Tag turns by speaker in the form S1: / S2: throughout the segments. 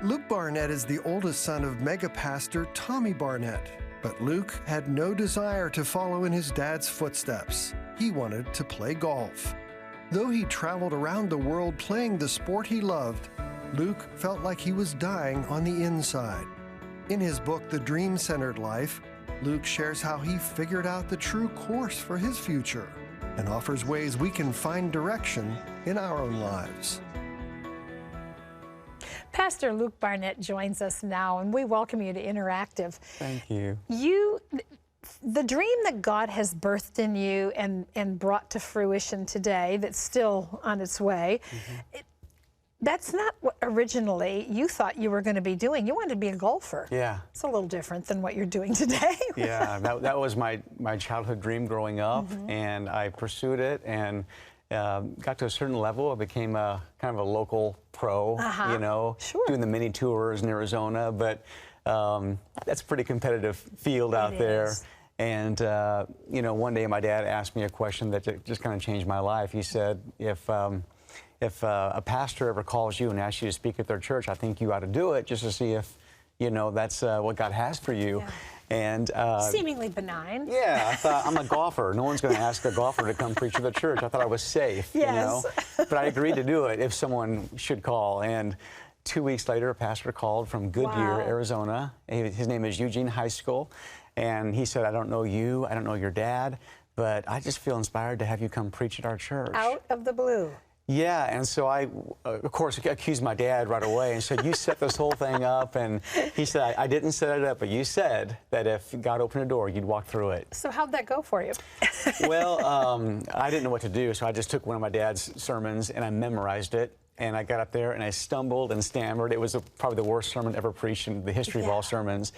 S1: Luke Barnett is the oldest son of mega pastor Tommy Barnett, but Luke had no desire to follow in his dad's footsteps. He wanted to play golf. Though he traveled around the world playing the sport he loved, Luke felt like he was dying on the inside. In his book, The Dream-Centered Life, Luke shares how he figured out the true course for his future and offers ways we can find direction in our own lives.
S2: Pastor Luke Barnett joins us now, and we welcome you to Interactive.
S3: Thank you.
S2: The dream that God has birthed in you and brought to fruition today, that's still on its way, that's not what originally you thought you were going to be doing. You wanted to be a golfer.
S3: Yeah.
S2: It's a little different than what you're doing today.
S3: Yeah, that was my childhood dream growing up, and I pursued it and got to a certain level. I became a kind of a local pro, you know, doing the mini tours in Arizona, but that's a pretty competitive field out there. And, you know, one day my dad asked me a question that just kind of changed my life. He said, if a pastor ever calls you and asks you to speak at their church, I think you ought to do it just to see if, you know, that's what God has for you.
S2: Yeah.
S3: And
S2: seemingly benign.
S3: Yeah, I thought, I'm a golfer. No one's going to ask a golfer to come preach at the church. I thought I was safe, you know. But I agreed to do it if someone should call. And 2 weeks later, a pastor called from Goodyear, Arizona. His name is Eugene High School. And he said, I don't know you, I don't know your dad, but I just feel inspired to have you come preach at our church.
S2: Out of the blue.
S3: Yeah, and so I, of course, accused my dad right away and said, you set this whole thing up. And he said, I didn't set it up, but you said that if God opened a door, you'd walk through it.
S2: So how'd that go for you?
S3: Well, I didn't know what to do, so I just took one of my dad's sermons and I memorized it. And I got up there and I stumbled and stammered. It was probably the worst sermon ever preached in the history of all sermons.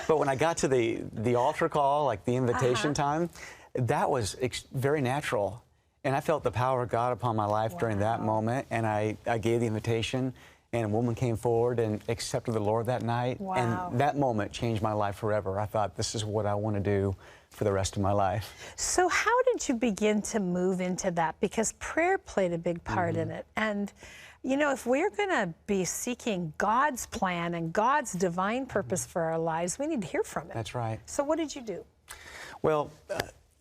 S3: But when I got to the altar call, like the invitation time, that was very natural. And I felt the power of God upon my life during that moment. And I gave the invitation, and a woman came forward and accepted the Lord that night. And that moment changed my life forever. I thought, this is what I want to do for the rest of my life.
S2: So how did you begin to move into that? Because prayer played a big part in it. And, you know, if we're going to be seeking God's plan and God's divine purpose for our lives, we need to hear from it.
S3: That's right.
S2: So what did you do?
S3: Well,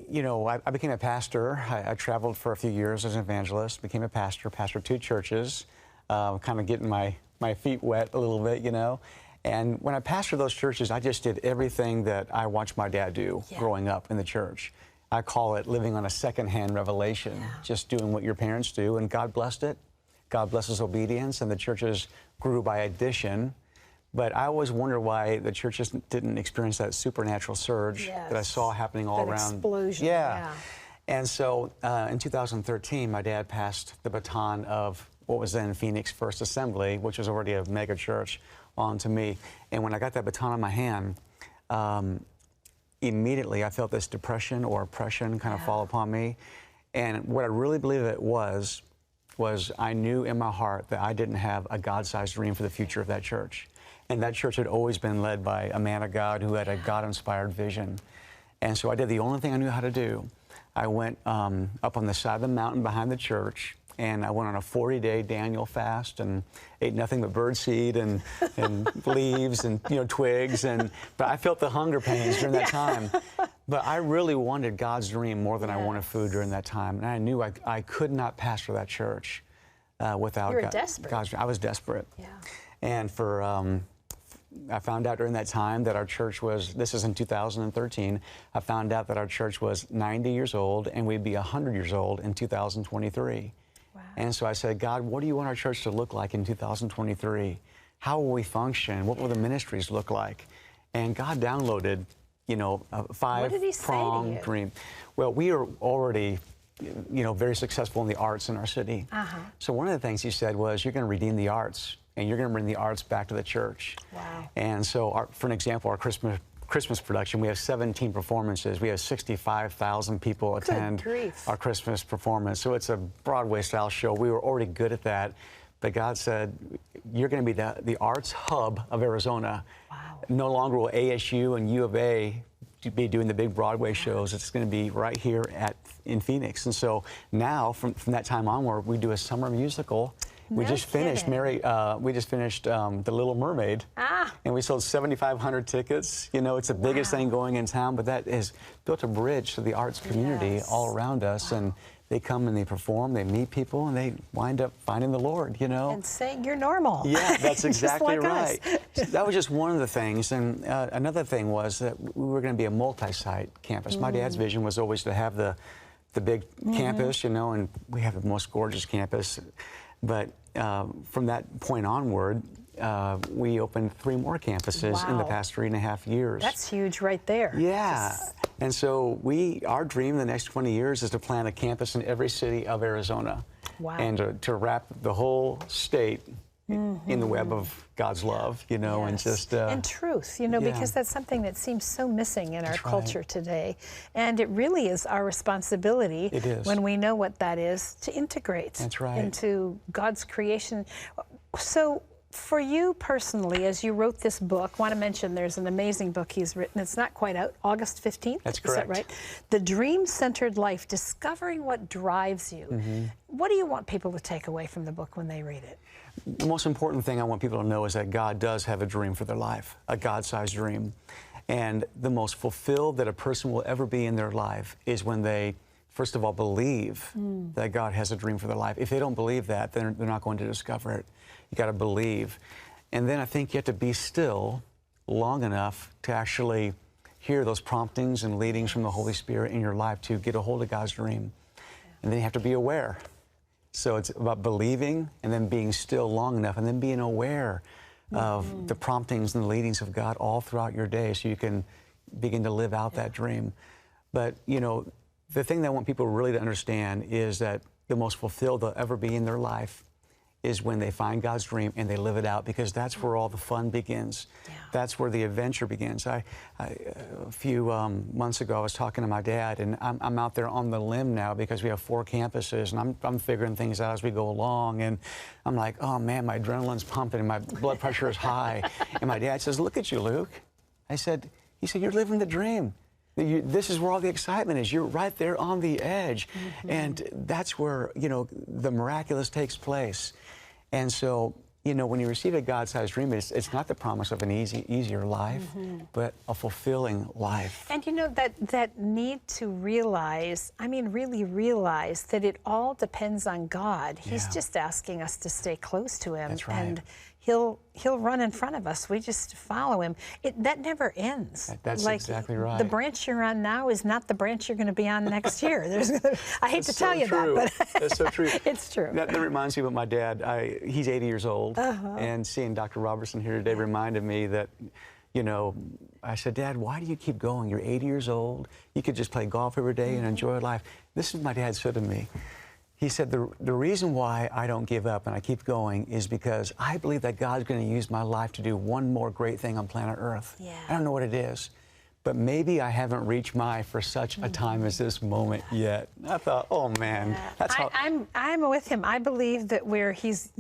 S3: you know, I became a pastor. I traveled for a few years as an evangelist, became a pastor, pastored 2 churches, kind of getting my feet wet a little bit, you know. And when I pastored those churches, I just did everything that I watched my dad do growing up in the church. I call it living on a secondhand revelation, just doing what your parents do, and God blessed it. God blesses obedience, and the churches grew by addition. But I always wonder why the churches didn't experience that supernatural surge that I saw happening all around.
S2: Explosion.
S3: Yeah. And so in 2013, my dad passed the baton of what was then Phoenix First Assembly, which was already a mega church, on to me. And when I got that baton in my hand, immediately I felt this depression or oppression kind of fall upon me. And what I really believe it was I knew in my heart that I didn't have a God-sized dream for the future of that church. And that church had always been led by a man of God who had a God-inspired vision. And so I did the only thing I knew how to do. I went up on the side of the mountain behind the church, and I went on a 40-day Daniel fast and ate nothing but birdseed and leaves and, you know, twigs. But I felt the hunger pains during that time. But I really wanted God's dream more than I wanted food during that time. And I knew I could not pastor that church without God's dream. I was desperate. Yeah. And I found out during that time that our church was, this is in 2013, I found out that our church was 90 years old and we'd be 100 years old in 2023. Wow. And so I said, God, what do you want our church to look like in 2023? How will we function? What will the ministries look like? And God downloaded, you know, a 5-pronged dream. Well, we are already, you know, very successful in the arts in our city. So one of the things he said was, you're going to redeem the arts. And you're going to bring the arts back to the church. Wow. And so, for an example, our Christmas production, we have 17 performances. We have 65,000 people attend our Christmas performance. So it's a Broadway-style show. We were already good at that. But God said, you're going to be the arts hub of Arizona. Wow. No longer will ASU and U of A be doing the big Broadway shows. It's going to be right here in Phoenix. And so now, from that time onward, we do a summer musical We
S2: No
S3: just finished
S2: kidding.
S3: we just finished The Little Mermaid.
S2: Ah.
S3: And we sold 7,500 tickets. You know, it's the biggest thing going in town, but that has built a bridge to the arts community
S2: Yes.
S3: all around us. And they come and they perform, they meet people, and they wind up finding the Lord, you know.
S2: And saying you're normal.
S3: Yeah, that's exactly
S2: Just like
S3: right.
S2: us.
S3: That was just one of the things. And another thing was that we were going to be a multi-site campus. My dad's vision was always to have the big campus, you know, and we have the most gorgeous campus. But from that point onward, we opened 3 more campuses in the
S2: Wow.
S3: past 3.5 years.
S2: That's huge right there.
S3: Yeah. And so our dream in the next 20 years is to plant a campus in every city of Arizona.
S2: Wow.
S3: And to wrap the whole state in the web of God's love, you know, and
S2: Yes.
S3: just...
S2: and truth, you know,
S3: yeah.
S2: because that's something that seems so missing in our
S3: That's right.
S2: culture today. And it really is our responsibility,
S3: It is.
S2: when we know what that is, to integrate
S3: That's right.
S2: into God's creation. So for you personally, as you wrote this book, I want to mention there's an amazing book he's written. It's not quite out, August 15th.
S3: That's
S2: Is that
S3: correct.
S2: right? The Dream-Centered Life, Discovering What Drives You. What do you want people to take away from the book when they read it?
S3: The most important thing I want people to know is that God does have a dream for their life, a God-sized dream. And the most fulfilled that a person will ever be in their life is when they, first of all, believe that God has a dream for their life. If they don't believe that, then they're not going to discover it. You got to believe. And then I think you have to be still long enough to actually hear those promptings and leadings from the Holy Spirit in your life to get a hold of God's dream. And then you have to be aware. So it's about believing and then being still long enough and then being aware of the promptings and the leadings of God all throughout your day so you can begin to live out that dream. But, you know, the thing that I want people really to understand is that the most fulfilled they'll ever be in their life is when they find God's dream and they live it out, because that's where all the fun begins.
S2: Yeah.
S3: That's where the adventure begins. A few months ago, I was talking to my dad, and I'm out there on the limb now because we have 4 campuses, and I'm figuring things out as we go along. And I'm like, oh man, my adrenaline's pumping and my blood pressure is high. And my dad says, look at you, Luke. He said, you're living the dream. This is where all the excitement is. You're right there on the edge. And that's where, you know, the miraculous takes place. And so, you know, when you receive a God-sized dream, it's not the promise of an easier life, but a fulfilling life.
S2: And you know, that need to realize, I mean, really realize that it all depends on God. He's
S3: Yeah.
S2: just asking us to stay close to Him.
S3: That's right.
S2: And He'll run in front of us. We just follow Him. That never ends.
S3: That's
S2: like,
S3: exactly right.
S2: The branch you're on now is not the branch you're going to be on next year. I hate to tell you
S3: true.
S2: that, but
S3: That's so true.
S2: it's true.
S3: That reminds me of my dad. He's 80 years old, and seeing Dr. Robertson here today reminded me that, you know, I said, Dad, why do you keep going? You're 80 years old. You could just play golf every day and enjoy life. This is what my dad said to me. He said, the reason why I don't give up and I keep going is because I believe that God's going to use my life to do one more great thing on planet Earth.
S2: Yeah.
S3: I don't know what it is, but maybe I haven't reached for such a time as this moment yet. I thought, oh man, that's how...
S2: I'm with him. I believe that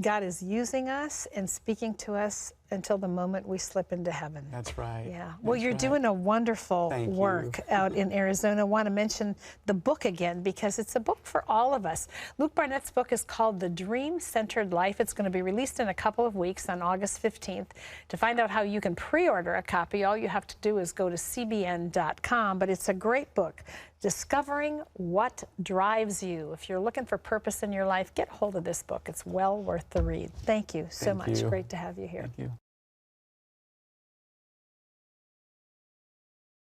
S2: God is using us and speaking to us until the moment we slip into heaven.
S3: That's right.
S2: Yeah. Well,
S3: That's
S2: you're
S3: right.
S2: doing a wonderful
S3: Thank
S2: work
S3: you.
S2: out in Arizona. I want to mention the book again because it's a book for all of us. Luke Barnett's book is called The Dream-Centered Life. It's going to be released in a couple of weeks on August 15th. To find out how you can pre-order a copy, all you have to do is go to cbn.com. But it's a great book, Discovering What Drives You. If you're looking for purpose in your life, get hold of this book. It's well worth the read. Thank you so
S3: Thank
S2: much.
S3: you.
S2: Great to have you here.
S3: Thank you.